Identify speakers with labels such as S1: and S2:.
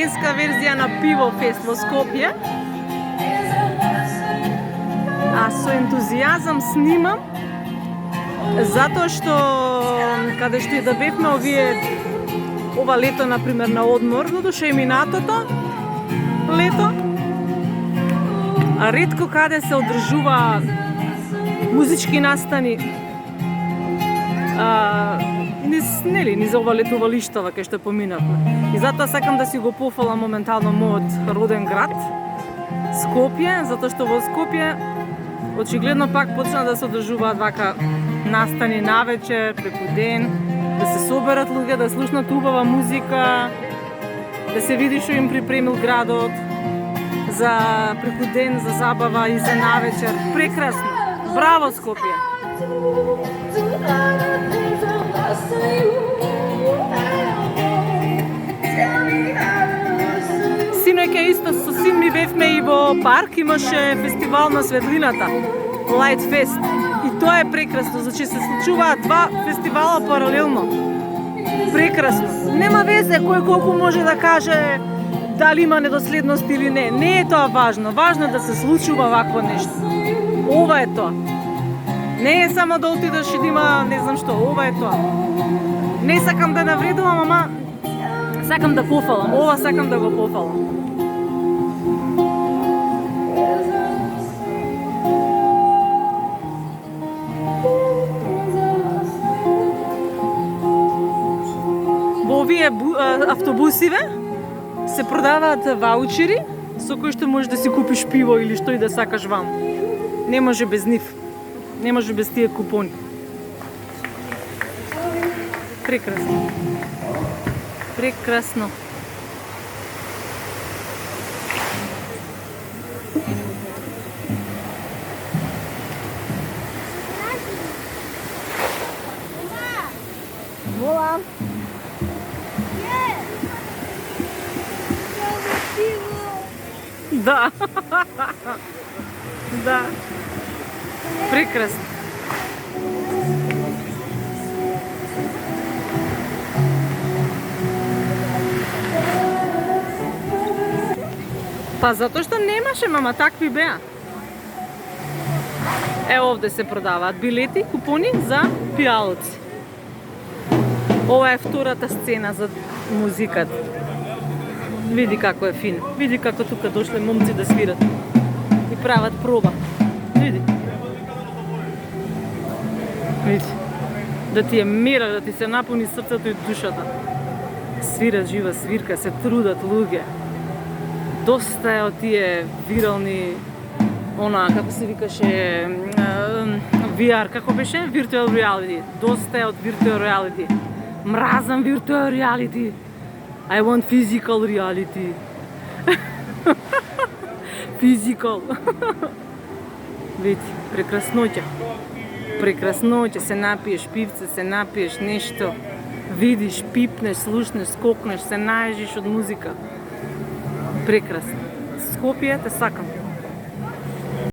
S1: женска верзија на Пиво Фест во Скопје. А со ентузијазам снимам, затоа што каде што и да бевме ова лето, например, на одмор, но доше и минатото лето, а ретко каде се одржува музички настани низ ова летувалиштава кај што поминавме. И затоа сакам да си го пофалам моментално мојот роден град, Скопје, затоа што во Скопје очигледно пак почна да се одржуваат вака настани навечер, преку ден, да се соберат луѓе, да слушнат убава музика, да се види што им припремил градот за преку ден, за забава и за навечер. Прекрасно! Браво, Скопје! Синоќа исто со син ми бевме и во парк, имаше фестивал на светлината, Light Fest. И тоа е прекрасно, значи се случуваат два фестивала паралелно. Прекрасно. Нема везе кој колку може да каже дали има недоследност или не. Не е тоа важно. Важно е да се случува вакво нешто. Ова е тоа. Не е само да отидеш и да има не знам што. Ова е тоа. Не сакам да навредувам, ама сакам да пофалам. Ова сакам да го пофалам. Во овие автобусиве се продаваат ваучери со кои што можеш да си купиш пиво или што и да сакаш вам. Не може без нив. Не може без тие купони. Прекрасно. Прекрасно.
S2: Волам.
S1: Да. Да. Прекрасно. Па затоа што немаше, мама, такви беа. Овде се продаваат билети, купони за пијалци. Ова е втората сцена за музиката. Види како е фин. Види како тука дошле момци да свират. И прават проба. Види. Види. Да ти е мера, да ти се напуни срцето и душата. Свират жива свирка, се трудат луѓе. Доста е од тие вирални, како се викаше, VR, како беше? Virtual reality. Доста е од virtual reality. Мразам virtual reality. I want physical reality. Physical. Види, прекрасноќа. Прекрасноќа, се напиеш пивце, се напиеш нешто. Видиш, пипнеш, слушнеш, скокнеш, се наежиш од музика. Прекрасно. Скопје те сакам.